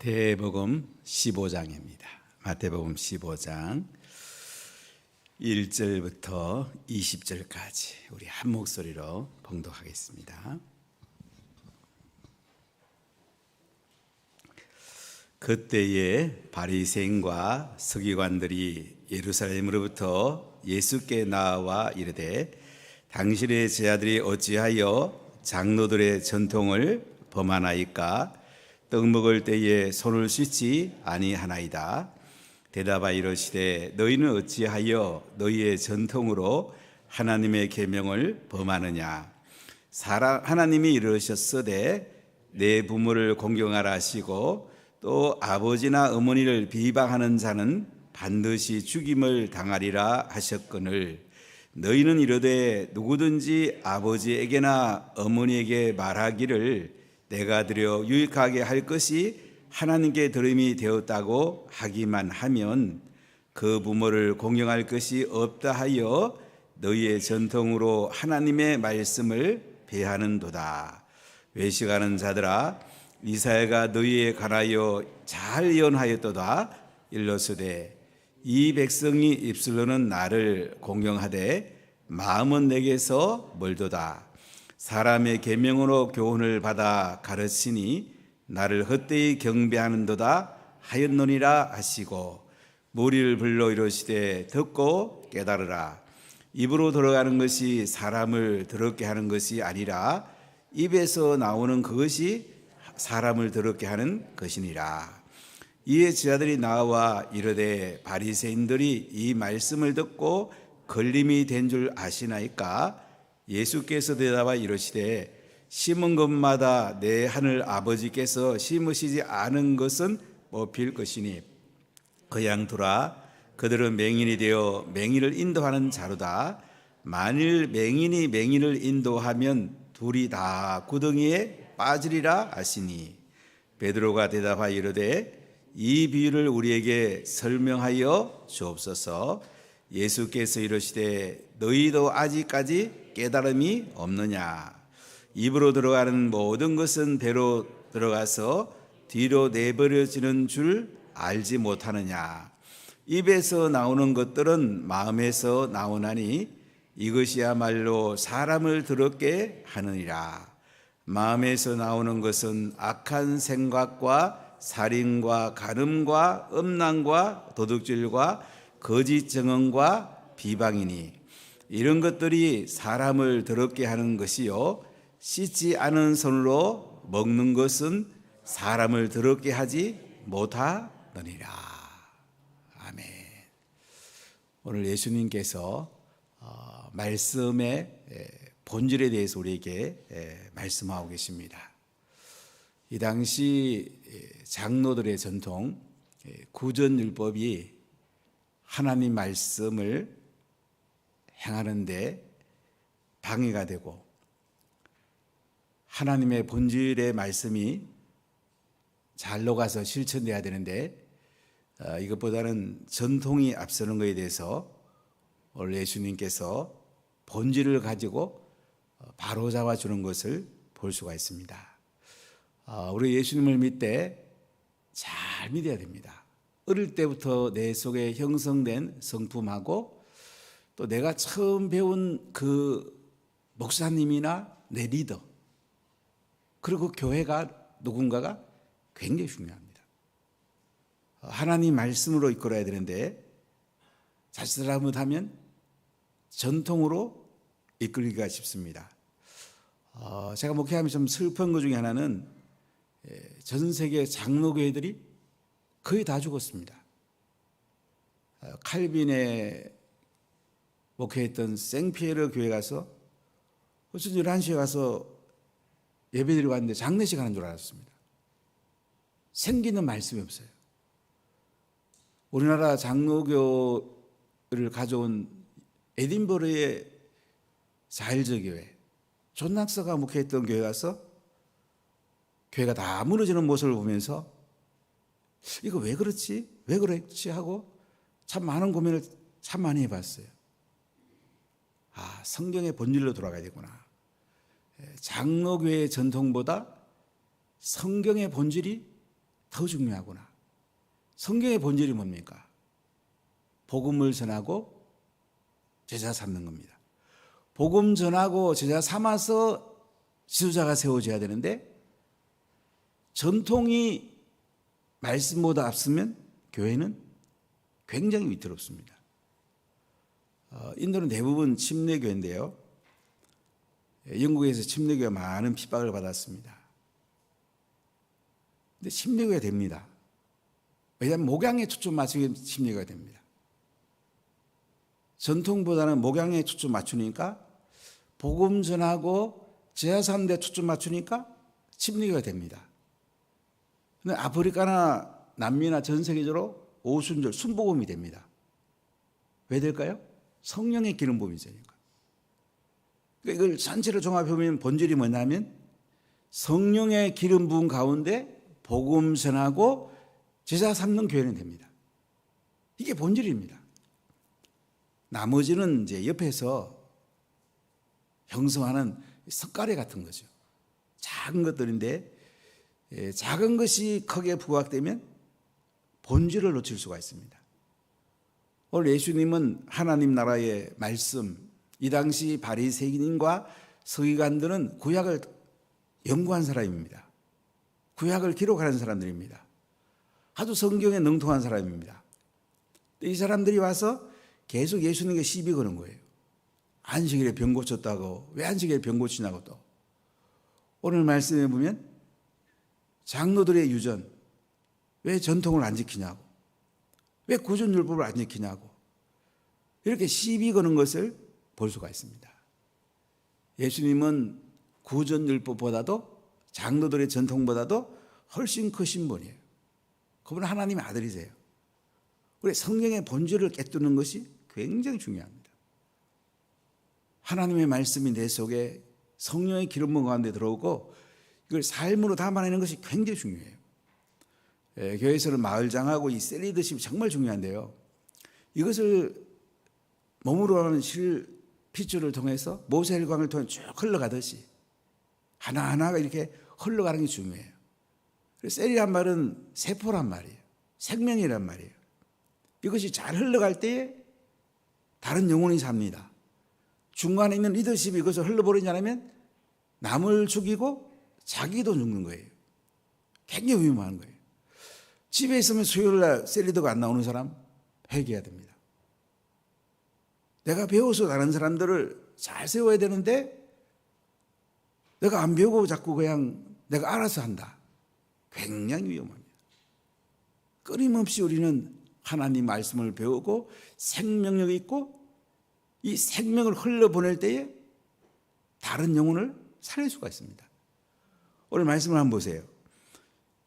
마태복음 15장입니다. 마태복음 15장 1절부터 20절까지 우리 한 목소리로 봉독하겠습니다. 그때에 바리새인과 서기관들이 예루살렘으로부터 예수께 나와 이르되 당신의 제자들이 어찌하여 장로들의 전통을 범하나이까? 떡 먹을 때에 손을 씻지 아니하나이다. 대답하여 이르시되 너희는 어찌하여 너희의 전통으로 하나님의 계명을 범하느냐? 하나님이 이르셨으되 내 부모를 공경하라 하시고 또 아버지나 어머니를 비방하는 자는 반드시 죽임을 당하리라 하셨거늘 너희는 이르되 누구든지 아버지에게나 어머니에게 말하기를 내가 드려 유익하게 할 것이 하나님께 들음이 되었다고 하기만 하면 그 부모를 공경할 것이 없다 하여 너희의 전통으로 하나님의 말씀을 배하는도다. 외식하는 자들아 이사야가 너희에 관하여 잘 예언하였도다. 일러스되 이 백성이 입술로는 나를 공경하되 마음은 내게서 멀도다. 사람의 계명으로 교훈을 받아 가르치니 나를 헛되이 경배하는도다 하였노니라 하시고 무리를 불러 이르시되 듣고 깨달으라. 입으로 들어가는 것이 사람을 더럽게 하는 것이 아니라 입에서 나오는 그것이 사람을 더럽게 하는 것이니라. 이에 제자들이 나와 이르되 바리새인들이 이 말씀을 듣고 걸림이 된 줄 아시나이까? 예수께서 대답하여 이르시되 심은 것마다 내 하늘 아버지께서 심으시지 않은 것은 뽑힐 것이니 그양 두라. 그들은 맹인이 되어 맹인을 인도하는 자로다. 만일 맹인이 맹인을 인도하면 둘이 다 구덩이에 빠지리라 하시니 베드로가 대답하여 이르되 이 비유를 우리에게 설명하여 주옵소서. 예수께서 이르시되 너희도 아직까지 깨달음이 없느냐? 입으로 들어가는 모든 것은 배로 들어가서 뒤로 내버려지는 줄 알지 못하느냐? 입에서 나오는 것들은 마음에서 나오나니 이것이야말로 사람을 더럽게 하느니라. 마음에서 나오는 것은 악한 생각과 살인과 간음과 음란과 도둑질과 거짓 증언과 비방이니 이런 것들이 사람을 더럽게 하는 것이요 씻지 않은 손으로 먹는 것은 사람을 더럽게 하지 못하느니라. 아멘. 오늘 예수님께서 말씀의 본질에 대해서 우리에게 말씀하고 계십니다. 이 당시 장로들의 전통 구전율법이 하나님 말씀을 행하는데 방해가 되고 하나님의 본질의 말씀이 잘 녹아서 실천돼야 되는데 이것보다는 전통이 앞서는 것에 대해서 오늘 예수님께서 본질을 가지고 바로잡아 주는 것을 볼 수가 있습니다. 우리 예수님을 믿되 잘 믿어야 됩니다. 어릴 때부터 내 속에 형성된 성품하고 또 내가 처음 배운 그 목사님이나 내 리더 그리고 교회가 누군가가 굉장히 중요합니다. 하나님 말씀으로 이끌어야 되는데 자칫 잘못하면 전통으로 이끌기가 쉽습니다. 제가 목회하면서 좀 슬픈 것 중에 하나는 전 세계 장로교회들이 거의 다 죽었습니다. 칼빈에 목회했던 생피에르 교회 가서 어쩐 11시에 가서 예배드리고 왔는데 장례식 하는 줄 알았습니다. 생기는 말씀이 없어요. 우리나라 장로교를 가져온 에딘버러의 자일저 교회 존 낙서가 목회했던 교회 가서 교회가 다 무너지는 모습을 보면서 이거 왜 그렇지? 왜 그랬지? 하고 참 많은 고민을 참 많이 해봤어요. 성경의 본질로 돌아가야 되구나. 장로교회의 전통보다 성경의 본질이 더 중요하구나. 성경의 본질이 뭡니까? 복음을 전하고 제자 삼는 겁니다. 복음 전하고 제자 삼아서 지도자가 세워져야 되는데 전통이 말씀보다 앞서면 교회는 굉장히 위태롭습니다. 인도는 대부분 침례교회인데요. 영국에서 침례교회가 많은 핍박을 받았습니다. 근데 침례교회가 됩니다. 왜냐하면 목양에 초점 맞추기 침례교회가 됩니다. 전통보다는 목양에 초점 맞추니까 복음 전하고 제자 삼는 데 초점 맞추니까 침례교회가 됩니다. 근데 아프리카나 남미나 전 세계적으로 오순절 순복음이 됩니다. 왜 될까요? 성령의 기름 부음이 있으니까. 그러니까 이걸 전체를 종합해보면 본질이 뭐냐면 성령의 기름 부음 가운데 복음 전하고 제자 삼는 교회는 됩니다. 이게 본질입니다. 나머지는 이제 옆에서 형성하는 석가래 같은 거죠. 작은 것들인데 작은 것이 크게 부각되면 본질을 놓칠 수가 있습니다. 오늘 예수님은 하나님 나라의 말씀, 이 당시 바리새인과 서기관들은 구약을 연구한 사람입니다. 구약을 기록하는 사람들입니다. 아주 성경에 능통한 사람입니다. 이 사람들이 와서 계속 예수님께 시비 거는 거예요. 안식일에 병 고쳤다고, 왜 안식일에 병 고치냐고. 또 오늘 말씀에 보면 장로들의 유전, 왜 전통을 안 지키냐고, 왜 구전율법을 안 지키냐고, 이렇게 시비 거는 것을 볼 수가 있습니다. 예수님은 구전율법보다도 장로들의 전통보다도 훨씬 크신 분이에요. 그분은 하나님의 아들이세요. 우리 성경의 본질을 깨뜨리는 것이 굉장히 중요합니다. 하나님의 말씀이 내 속에 성령의 기름 부음 가운데 들어오고 이걸 삶으로 담아내는 것이 굉장히 중요해요. 교회에서는 마을장하고 이 셀리더십이 정말 중요한데요. 이것을 몸으로 하는 핏줄을 통해서 모세혈관을 통해 쭉 흘러가듯이 하나하나가 이렇게 흘러가는 게 중요해요. 셀이란 말은 세포란 말이에요. 생명이란 말이에요. 이것이 잘 흘러갈 때에 다른 영혼이 삽니다. 중간에 있는 리더십이 이것을 흘러버리냐면 남을 죽이고 자기도 죽는 거예요. 굉장히 위험한 거예요. 집에 있으면 수요일날 셀리더가 안 나오는 사람 회개해야 됩니다. 내가 배워서 다른 사람들을 잘 세워야 되는데 내가 안 배우고 자꾸 그냥 내가 알아서 한다. 굉장히 위험합니다. 끊임없이 우리는 하나님 말씀을 배우고 생명력이 있고 이 생명을 흘려보낼 때에 다른 영혼을 살릴 수가 있습니다. 오늘 말씀을 한번 보세요.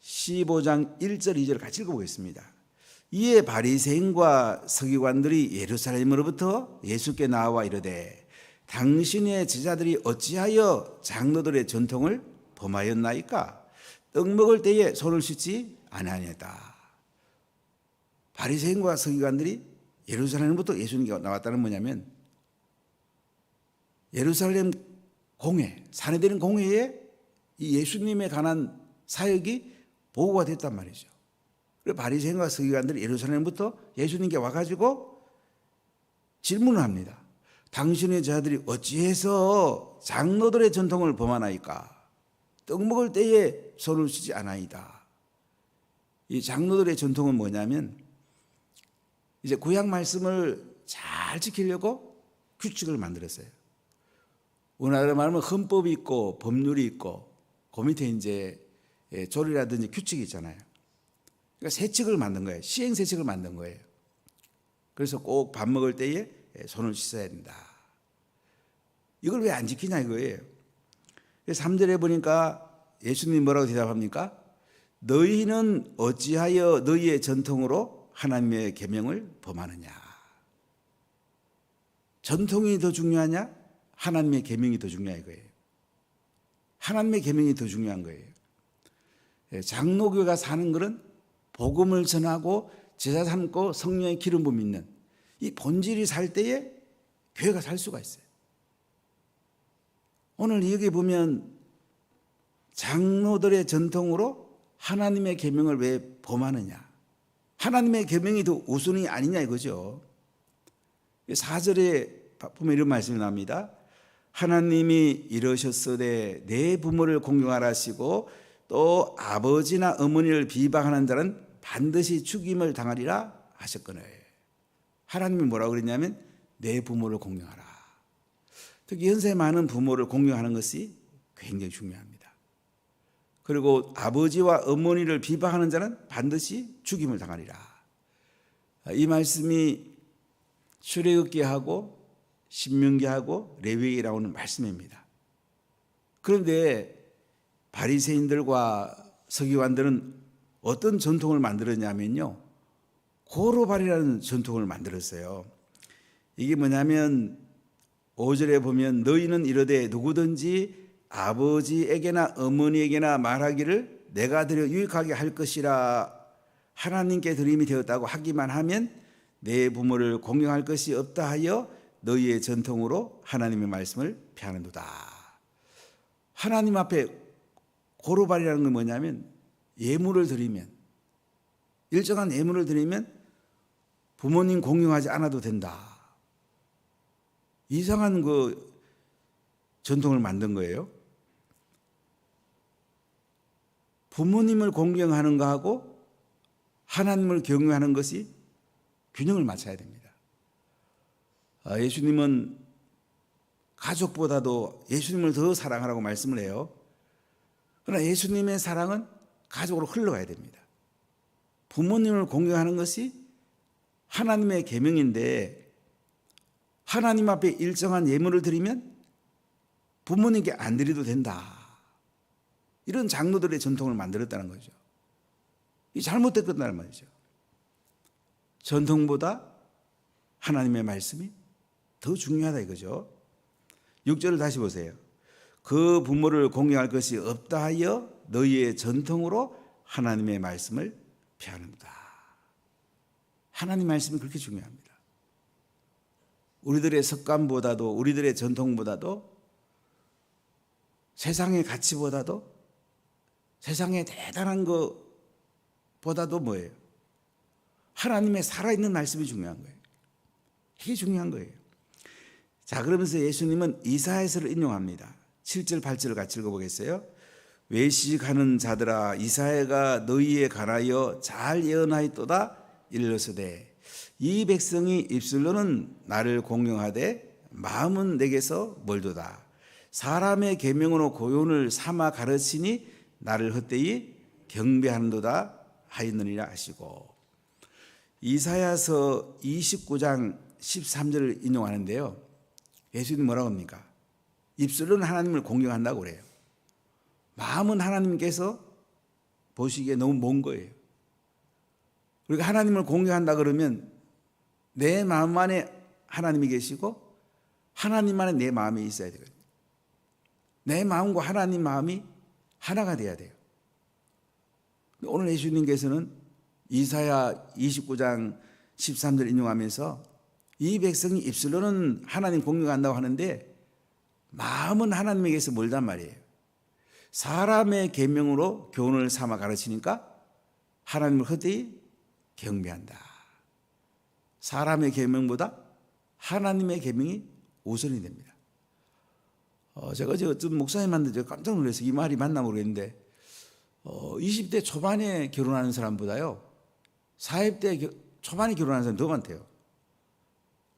15장 1절 2절 같이 읽어보겠습니다. 이에 바리새인과 서기관들이 예루살렘으로부터 예수께 나와 이르되 당신의 제자들이 어찌하여 장로들의 전통을 범하였나이까? 떡 먹을 때에 손을 씻지 아니하였다. 바리새인과 서기관들이 예루살렘부터 예수님께 나왔다는 뭐냐면 예루살렘 공회, 산헤드린 공회에 이 예수님에 관한 사역이 보고가 됐단 말이죠. 그래서 바리새인과 서기관들이 예루살렘부터 예수님께 와가지고 질문을 합니다. 당신의 제자들이 어찌해서 장로들의 전통을 범하나이까? 떡 먹을 때에 손을 씻지 않아이다. 이 장로들의 전통은 뭐냐면 이제 구약 말씀을 잘 지키려고 규칙을 만들었어요. 우리나라 말하면 헌법이 있고 법률이 있고 그 밑에 이제 조리라든지 규칙이 있잖아요. 그러니까 세칙을 만든 거예요. 시행세칙을 만든 거예요. 그래서 꼭 밥 먹을 때에 손을 씻어야 된다. 이걸 왜 안 지키냐 이거예요. 3절에 보니까 예수님이 뭐라고 대답합니까? 너희는 어찌하여 너희의 전통으로 하나님의 계명을 범하느냐. 전통이 더 중요하냐? 하나님의 계명이 더 중요한 거예요. 하나님의 계명이 더 중요한 거예요. 장로교가 사는 것은 복음을 전하고 제자 삼고 성령의 기름 부음 있는 이 본질이 살 때에 교회가 살 수가 있어요. 오늘 여기 보면 장로들의 전통으로 하나님의 계명을 왜 범하느냐? 하나님의 계명이 더 우선이 아니냐 이거죠. 4절에 보면 이런 말씀이 나옵니다. 하나님이 이러셨으되 내 부모를 공경하라 하시고 또 아버지나 어머니를 비방하는 자는 반드시 죽임을 당하리라 하셨거늘. 하나님이 뭐라고 그랬냐면 내 부모를 공경하라. 특히 현세 많은 부모를 공경하는 것이 굉장히 중요합니다. 그리고 아버지와 어머니를 비방하는 자는 반드시 죽임을 당하리라. 이 말씀이 출애굽기하고 신명기하고 레위기에 나오는 말씀입니다. 그런데 바리새인들과 서기관들은 어떤 전통을 만들었냐면요, 고로발이라는 전통을 만들었어요. 이게 뭐냐면 5절에 보면 너희는 이르되 누구든지 아버지에게나 어머니에게나 말하기를 내가 드려 유익하게 할 것이라 하나님께 드림이 되었다고 하기만 하면 내 부모를 공경할 것이 없다 하여 너희의 전통으로 하나님의 말씀을 폐하는도다. 하나님 앞에 고로발이라는 건 뭐냐면 예물을 드리면, 일정한 예물을 드리면 부모님 공경하지 않아도 된다. 이상한 그 전통을 만든 거예요. 부모님을 공경하는 거하고 하나님을 경외하는 것이 균형을 맞춰야 됩니다. 예수님은 가족보다도 예수님을 더 사랑하라고 말씀을 해요. 그러나 예수님의 사랑은 가족으로 흘러가야 됩니다. 부모님을 공경하는 것이 하나님의 계명인데 하나님 앞에 일정한 예물을 드리면 부모님께 안 드려도 된다. 이런 장로들의 전통을 만들었다는 거죠. 이 잘못됐다는 말이죠. 전통보다 하나님의 말씀이 더 중요하다 이거죠. 6절을 다시 보세요. 그 부모를 공경할 것이 없다 하여 너희의 전통으로 하나님의 말씀을 폐하는다. 하나님 말씀이 그렇게 중요합니다. 우리들의 습관보다도 우리들의 전통보다도 세상의 가치보다도 세상의 대단한 것보다도 뭐예요? 하나님의 살아있는 말씀이 중요한 거예요. 이게 중요한 거예요. 자, 그러면서 예수님은 이사야서를 인용합니다. 7절 8절을 같이 읽어보겠어요. 외식하는 자들아 이사야가 너희에 관하여 잘 예언하였도다. 이르렀으되 이 백성이 입술로는 나를 공경하되 마음은 내게서 멀도다. 사람의 계명으로 고연을 삼아 가르치니 나를 헛되이 경배하는도다 하였느니라 하시고, 이사야서 29장 13절을 인용하는데요, 예수님이 뭐라고 합니까? 입술로는 하나님을 공경한다고 그래요. 마음은 하나님께서 보시기에 너무 먼 거예요. 우리가 하나님을 공경한다 그러면 내 마음 안에 하나님이 계시고 하나님 안에 내 마음이 있어야 되거든요. 내 마음과 하나님 마음이 하나가 돼야 돼요. 오늘 예수님께서는 이사야 29장 13절 인용하면서 이 백성이 입술로는 하나님 공경한다고 하는데 마음은 하나님에게서 멀단 말이에요. 사람의 계명으로 교훈을 삼아 가르치니까 하나님을 헛되이 경배한다. 사람의 계명보다 하나님의 계명이 우선이 됩니다. 제가 어떤 목사님한테 깜짝 놀라서 이 말이 맞나 모르겠는데 20대 초반에 결혼하는 사람보다요 40대 초반에 결혼하는 사람이 더 많대요.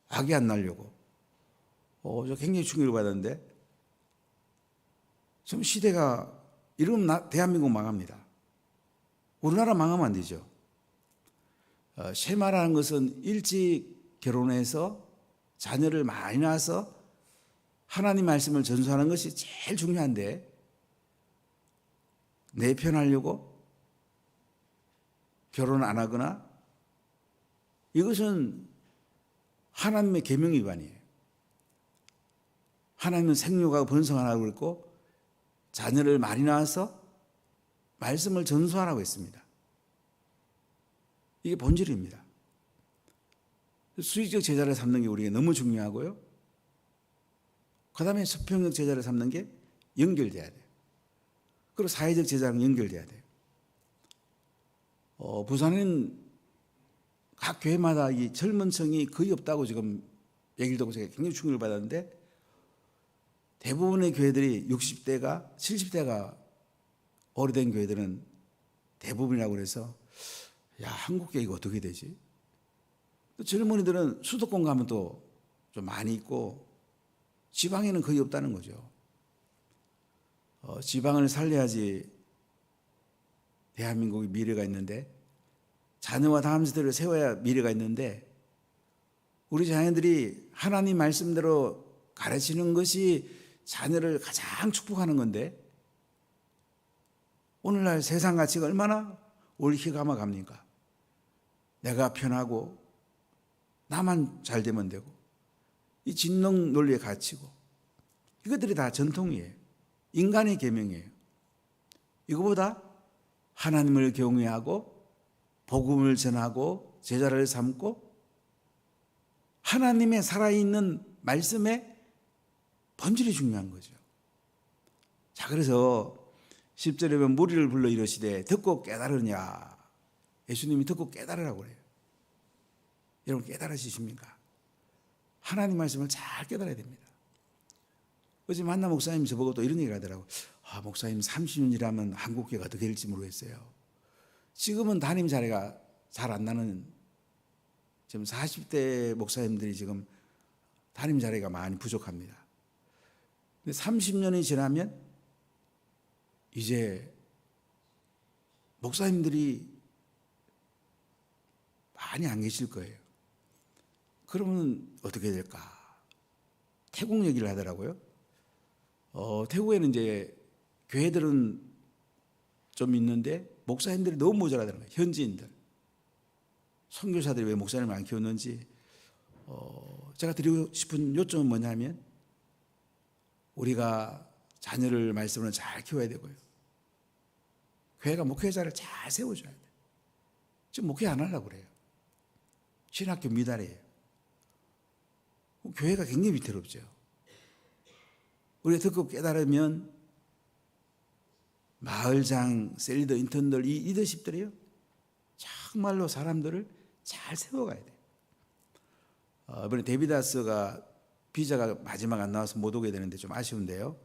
악이 안 나려고. 저 굉장히 충격을 받았는데 지금 시대가 이러면 대한민국 망합니다. 우리나라 망하면 안 되죠. 쉐마라는 것은 일찍 결혼해서 자녀를 많이 낳아서 하나님 말씀을 전수하는 것이 제일 중요한데 내 편하려고 결혼 안 하거나 이것은 하나님의 계명 위반이에요. 하나님은 생육하고 번성하라고 그랬고 자녀를 많이 낳아서 말씀을 전수하라고 했습니다. 이게 본질입니다. 수익적 제자를 삼는 게 우리에게 너무 중요하고요. 그 다음에 수평적 제자를 삼는 게 연결돼야 돼요. 그리고 사회적 제자랑 연결돼야 돼요. 부산에는 각 교회마다 이 젊은 층이 거의 없다고 지금 얘기를 듣고 제가 굉장히 충격을 받았는데, 대부분의 교회들이 60대가 70대가 오래된 교회들은 대부분이라고 그래서 야, 한국 교회가 어떻게 되지? 또 젊은이들은 수도권 가면 또 좀 많이 있고 지방에는 거의 없다는 거죠. 지방을 살려야지 대한민국의 미래가 있는데, 자녀와 다음 세대를 세워야 미래가 있는데, 우리 자녀들이 하나님 말씀대로 가르치는 것이 자녀를 가장 축복하는 건데, 오늘날 세상 가치가 얼마나 올히가마 갑니까? 내가 편하고 나만 잘 되면 되고, 이 진농 논리에 갇히고, 이것들이 다 전통이에요. 인간의 계명이에요. 이거보다 하나님을 경외하고 복음을 전하고 제자를 삼고 하나님의 살아있는 말씀의 본질이 중요한 거죠. 자, 그래서 10절에 보면 무리를 불러 이르시되 듣고 깨달으냐. 예수님이 듣고 깨달으라고 그래요. 여러분 깨달으십니까? 하나님 말씀을 잘 깨달아야 됩니다. 어제 만나 목사님 저보고 또 이런 얘기를 하더라고요. 목사님 30년 일하면 한국교회가 어떻게 될지 모르겠어요. 지금은 담임 자리가 잘 안 나는, 지금 40대 목사님들이 지금 담임 자리가 많이 부족합니다. 근데 30년이 지나면 이제 목사님들이 많이 안 계실 거예요. 그러면 어떻게 될까? 태국 얘기를 하더라고요. 태국에는 이제 교회들은 좀 있는데 목사님들이 너무 모자라다는 거예요. 현지인들. 선교사들이 왜 목사님을 안 키웠는지. 제가 드리고 싶은 요점은 뭐냐면, 우리가 자녀를 말씀으로 잘 키워야 되고요. 교회가 목회자를 잘 세워줘야 돼요. 지금 목회 안 하려고 그래요. 신학교 미달이에요. 교회가 굉장히 위태롭죠. 우리가 듣고 깨달으면 마을장, 셀리더, 인턴들, 이 리더십들이요, 정말로 사람들을 잘 세워가야 돼요. 이번에 데비다스가 비자가 마지막 안 나와서 못 오게 되는데 좀 아쉬운데요.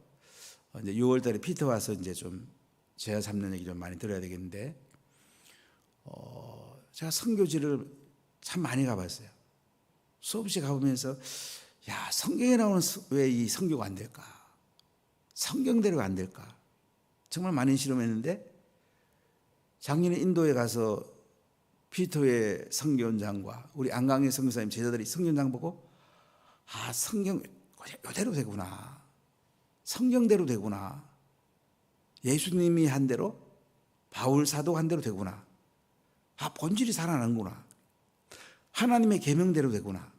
이제 6월 달에 피터 와서 이제 좀 제자 삼는 얘기 좀 많이 들어야 되겠는데, 제가 선교지를 참 많이 가봤어요. 수없이 가보면서, 야, 성경에 나오는 왜 이 선교가 안 될까? 성경대로가 안 될까? 정말 많이 실험했는데, 작년에 인도에 가서 피터의 선교원장과 우리 안강의 선교사님 제자들이 선교원장 보고, 성경 이대로 되구나. 성경대로 되구나. 예수님이 한 대로, 바울 사도가 한 대로 되구나. 본질이 살아나는구나. 하나님의 계명대로 되구나.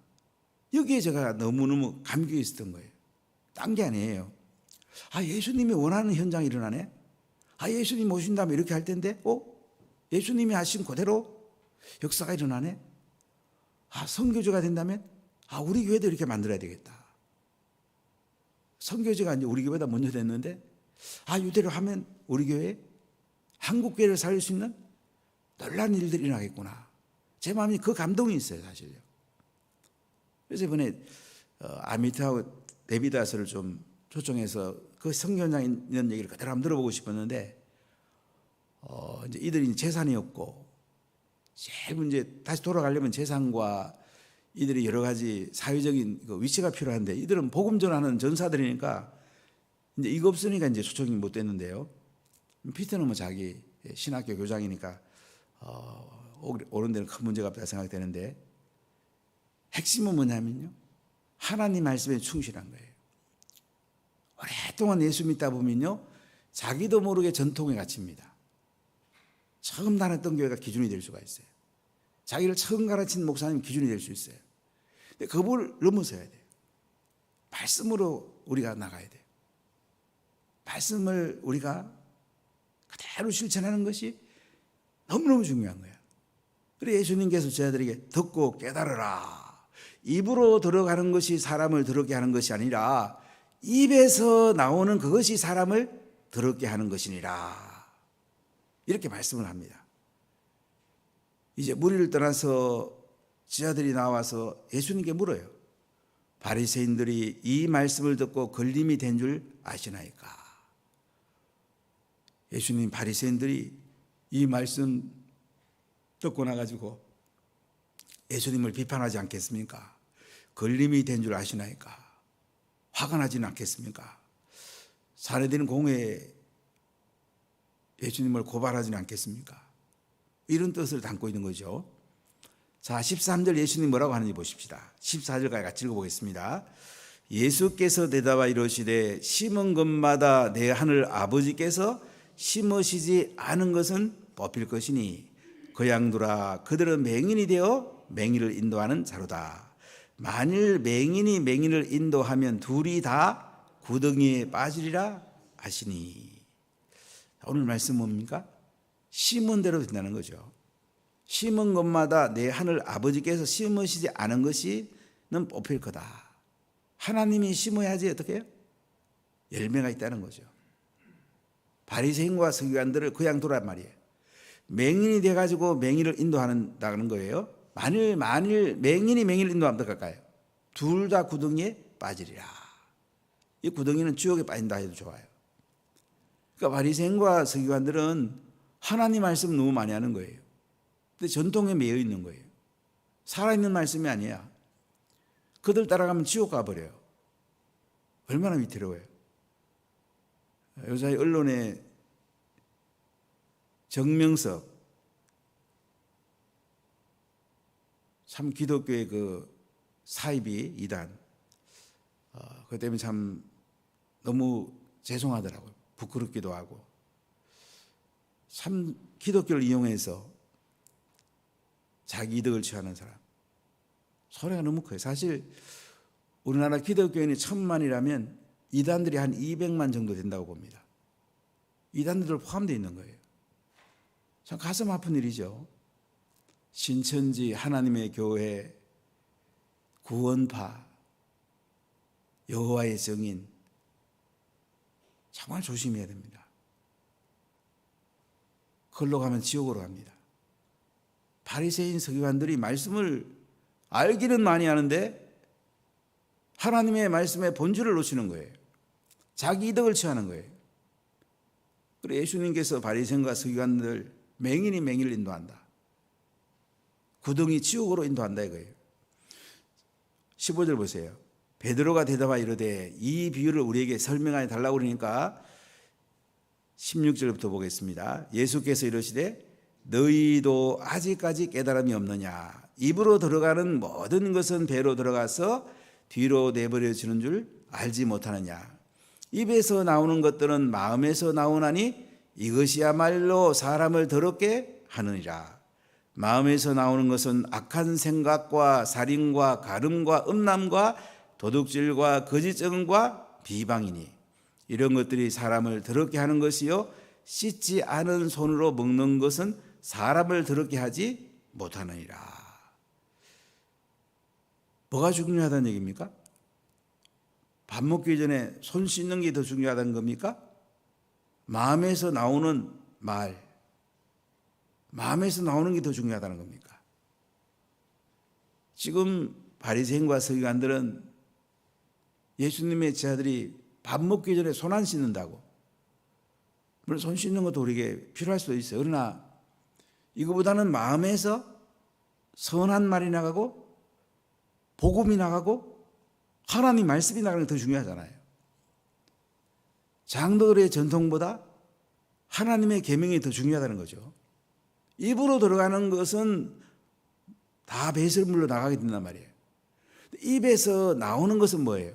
여기에 제가 너무너무 감격이 있었던 거예요. 딴 게 아니에요. 예수님이 원하는 현장이 일어나네. 예수님 오신 다음에 이렇게 할 텐데, 예수님이 하신 그대로 역사가 일어나네. 선교제가 된다면, 우리 교회도 이렇게 만들어야 되겠다. 선교제가 이제 우리 교회보다 먼저 됐는데, 이대로 하면 우리 교회, 한국 교회를 살릴 수 있는 놀라운 일들이 일어나겠구나. 제 마음이 그 감동이 있어요, 사실요. 그래서 이번에 아미트하고 데비다스를 좀 초청해서 그 선교장에 있는 얘기를 그대로 한번 들어보고 싶었는데, 이제 이들이 재산이 없고, 제일 문제, 다시 돌아가려면 재산과 이들이 여러 가지 사회적인 그 위치가 필요한데, 이들은 복음 전하는 전사들이니까 이제 이거 없으니까 이제 초청이 못 됐는데요. 피터는 뭐 자기 신학교 교장이니까 오는 데는 큰 문제가 없다 생각되는데, 핵심은 뭐냐면요, 하나님 말씀에 충실한 거예요. 오랫동안 예수 믿다 보면요, 자기도 모르게 전통에 갇힙니다. 처음 다녔던 교회가 기준이 될 수가 있어요. 자기를 처음 가르친 목사님 기준이 될 수 있어요. 근데 그걸 넘어서야 돼요. 말씀으로 우리가 나가야 돼요. 말씀을 우리가 그대로 실천하는 것이 너무너무 중요한 거예요. 그래서 예수님께서 제자들에게 듣고 깨달으라. 입으로 들어가는 것이 사람을 더럽게 하는 것이 아니라 입에서 나오는 그것이 사람을 더럽게 하는 것이니라. 이렇게 말씀을 합니다. 이제 무리를 떠나서 제자들이 나와서 예수님께 물어요. 바리새인들이 이 말씀을 듣고 걸림이 된 줄 아시나이까? 예수님, 바리새인들이 이 말씀 듣고 나가지고 예수님을 비판하지 않겠습니까? 걸림이 된 줄 아시나이까? 화가 나지는 않겠습니까? 사내들은 공회에 예수님을 고발하지는 않겠습니까? 이런 뜻을 담고 있는 거죠. 자, 13절 예수님 뭐라고 하는지 보십시다. 14절까지 같이 읽어보겠습니다. 예수께서 대답하 이르시되 심은 것마다 내 하늘 아버지께서 심으시지 않은 것은 뽑힐 것이니 그 양들아 그들은 맹인이 되어 맹인을 인도하는 자로다. 만일 맹인이 맹인을 인도하면 둘이 다 구덩이에 빠지리라 하시니. 오늘 말씀 뭡니까? 심은 대로 된다는 거죠. 심은 것마다 내 하늘 아버지께서 심으시지 않은 것이는 뽑힐 거다. 하나님이 심어야지 어떻게 해요? 열매가 있다는 거죠. 바리새인과 서기관들을 그냥 두란 말이에요. 맹인이 돼가지고 맹인을 인도한다는 거예요. 만일 맹인이 맹인을 인도하면 어떡할까요? 둘 다 구덩이에 빠지리라. 이 구덩이는 지옥에 빠진다 해도 좋아요. 그러니까 바리새인과 서기관들은 하나님 말씀 너무 많이 하는 거예요. 근데 전통에 매여 있는 거예요. 살아있는 말씀이 아니야. 그들 따라가면 지옥 가버려요. 얼마나 위태로워요. 요새 언론에 정명석 참 기독교의 그 사이비 이단 그 때문에 참 너무 죄송하더라고요. 부끄럽기도 하고 참 기독교를 이용해서 자기 이득을 취하는 사람 소리가 너무 커요. 사실 우리나라 기독교인이 1000만이라면 이단들이 한 200만 정도 된다고 봅니다. 이단들 포함되어 있는 거예요. 참 가슴 아픈 일이죠. 신천지 하나님의 교회, 구원파, 여호와의 증인 정말 조심해야 됩니다. 그걸로 가면 지옥으로 갑니다. 바리새인 서기관들이 말씀을 알기는 많이 하는데 하나님의 말씀의 본질을 놓치는 거예요. 자기 이득을 취하는 거예요. 그래서 예수님께서 바리새인과 서기관들 맹인이 맹인을 인도한다. 구덩이 지옥으로 인도한다 이거예요. 15절 보세요. 베드로가 대답하여 이르되 이 비유를 우리에게 설명하여 달라고 그러니까 16절부터 보겠습니다. 예수께서 이르시되 너희도 아직까지 깨달음이 없느냐? 입으로 들어가는 모든 것은 배로 들어가서 뒤로 내버려지는 줄 알지 못하느냐? 입에서 나오는 것들은 마음에서 나오나니 이것이야말로 사람을 더럽게 하느니라. 마음에서 나오는 것은 악한 생각과 살인과 가늠과 음란과 도둑질과 거짓 증언과 비방이니 이런 것들이 사람을 더럽게 하는 것이요 씻지 않은 손으로 먹는 것은 사람을 더럽게 하지 못하느니라. 뭐가 중요하다는 얘기입니까? 밥 먹기 전에 손 씻는 게 더 중요하다는 겁니까? 마음에서 나오는 말, 마음에서 나오는 게 더 중요하다는 겁니까? 지금 바리새인과 서기관들은 예수님의 제자들이 밥 먹기 전에 손 안 씻는다고. 물론 손 씻는 것도 우리에게 필요할 수도 있어요. 그러나 이거보다는 마음에서 선한 말이 나가고 복음이 나가고 하나님 말씀이 나가는 게 더 중요하잖아요. 장로들의 전통보다 하나님의 계명이 더 중요하다는 거죠. 입으로 들어가는 것은 다 배설물로 나가게 된단 말이에요. 입에서 나오는 것은 뭐예요?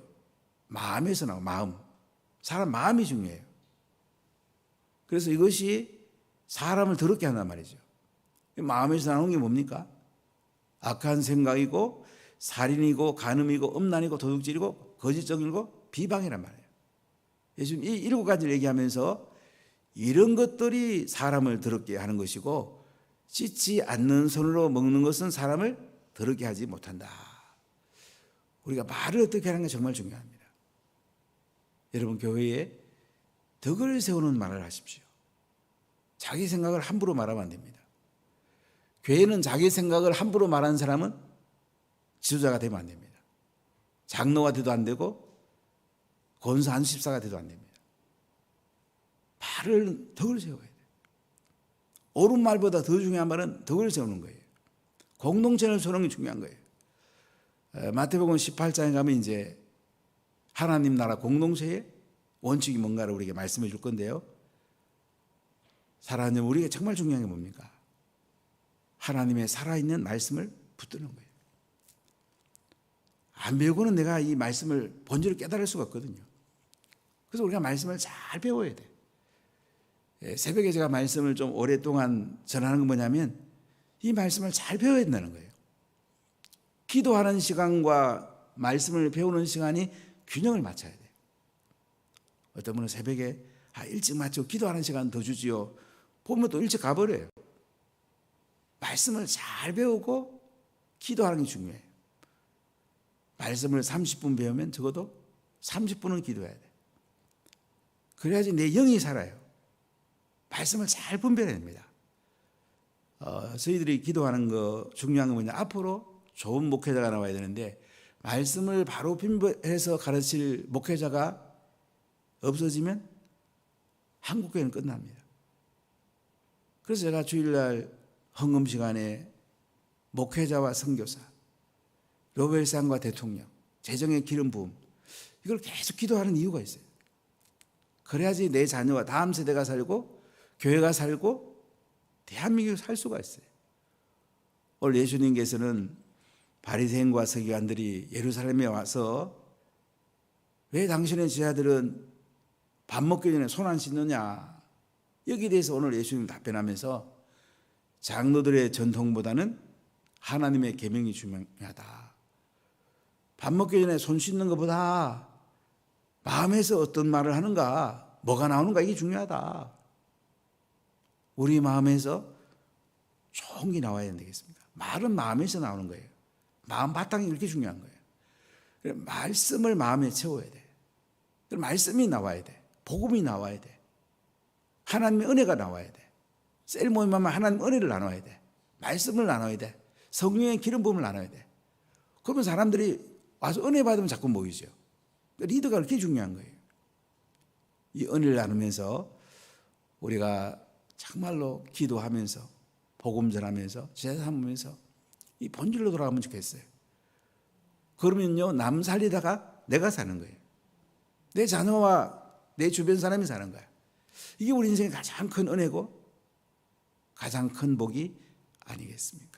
마음에서 나오고 마음. 사람 마음이 중요해요. 그래서 이것이 사람을 더럽게 한단 말이죠. 마음에서 나오는 게 뭡니까? 악한 생각이고 살인이고 간음이고 음란이고 도둑질이고 거짓적이고 비방이란 말이에요. 예수님 이 7가지를 얘기하면서 이런 것들이 사람을 더럽게 하는 것이고 씻지 않는 손으로 먹는 것은 사람을 더럽게 하지 못한다. 우리가 말을 어떻게 하는 게 정말 중요합니다. 여러분 교회에 덕을 세우는 말을 하십시오. 자기 생각을 함부로 말하면 안 됩니다. 교회는 자기 생각을 함부로 말하는 사람은 지도자가 되면 안 됩니다. 장로가 돼도 안 되고 권사 안수집사가 돼도 안 됩니다. 말을 덕을 세워야 돼요. 옳은 말보다 더 중요한 말은 덕을 세우는 거예요. 공동체를 세우는 게 중요한 거예요. 마태복음 18장에 가면 이제 하나님 나라 공동체의 원칙이 뭔가를 우리에게 말씀해 줄 건데요. 사랑하는 우리에게 정말 중요한 게 뭡니까? 하나님의 살아있는 말씀을 붙드는 거예요. 안 배우고는 내가 이 말씀을 본질을 깨달을 수가 없거든요. 그래서 우리가 말씀을 잘 배워야 돼. 새벽에 제가 말씀을 좀 오랫동안 전하는 건 뭐냐면 이 말씀을 잘 배워야 된다는 거예요. 기도하는 시간과 말씀을 배우는 시간이 균형을 맞춰야 돼요. 어떤 분은 새벽에 일찍 맞추고 기도하는 시간 더 주지요. 보면 또 일찍 가버려요. 말씀을 잘 배우고 기도하는 게 중요해요. 말씀을 30분 배우면 적어도 30분은 기도해야 돼. 그래야지 내 영이 살아요. 말씀을 잘 분별해야 됩니다. 저희들이 기도하는 거 중요한 건 뭐냐? 앞으로 좋은 목회자가 나와야 되는데 말씀을 바로 분별해서 가르칠 목회자가 없어지면 한국교회는 끝납니다. 그래서 제가 주일날 헌금 시간에 목회자와 선교사, 노벨상과 대통령, 재정의 기름 부음 이걸 계속 기도하는 이유가 있어요. 그래야지 내 자녀와 다음 세대가 살고 교회가 살고 대한민국이 살 수가 있어요. 오늘 예수님께서는 바리새인과 서기관들이 예루살렘에 와서 왜 당신의 제자들은 밥 먹기 전에 손 안 씻느냐, 여기에 대해서 오늘 예수님 답변하면서 장로들의 전통보다는 하나님의 계명이 중요하다. 밥 먹기 전에 손 씻는 것보다 마음에서 어떤 말을 하는가, 뭐가 나오는가 이게 중요하다. 우리 마음에서 좋은 게 나와야 되겠습니다. 말은 마음에서 나오는 거예요. 마음 바탕이 이렇게 중요한 거예요. 말씀을 마음에 채워야 돼. 말씀이 나와야 돼. 복음이 나와야 돼. 하나님의 은혜가 나와야 돼. 셀 모임하면 하나님의 은혜를 나눠야 돼. 말씀을 나눠야 돼. 성령의 기름 부음을 나눠야 돼. 그러면 사람들이 와서 은혜 받으면 자꾸 모이죠. 리더가 그렇게 중요한 거예요. 이 은혜를 나누면서 우리가 정말로 기도하면서 복음 전하면서 제사 삼으면서 이 본질로 돌아가면 좋겠어요. 그러면요, 남 살리다가 내가 사는 거예요. 내 자녀와 내 주변 사람이 사는 거야. 이게 우리 인생의 가장 큰 은혜고 가장 큰 복이 아니겠습니까?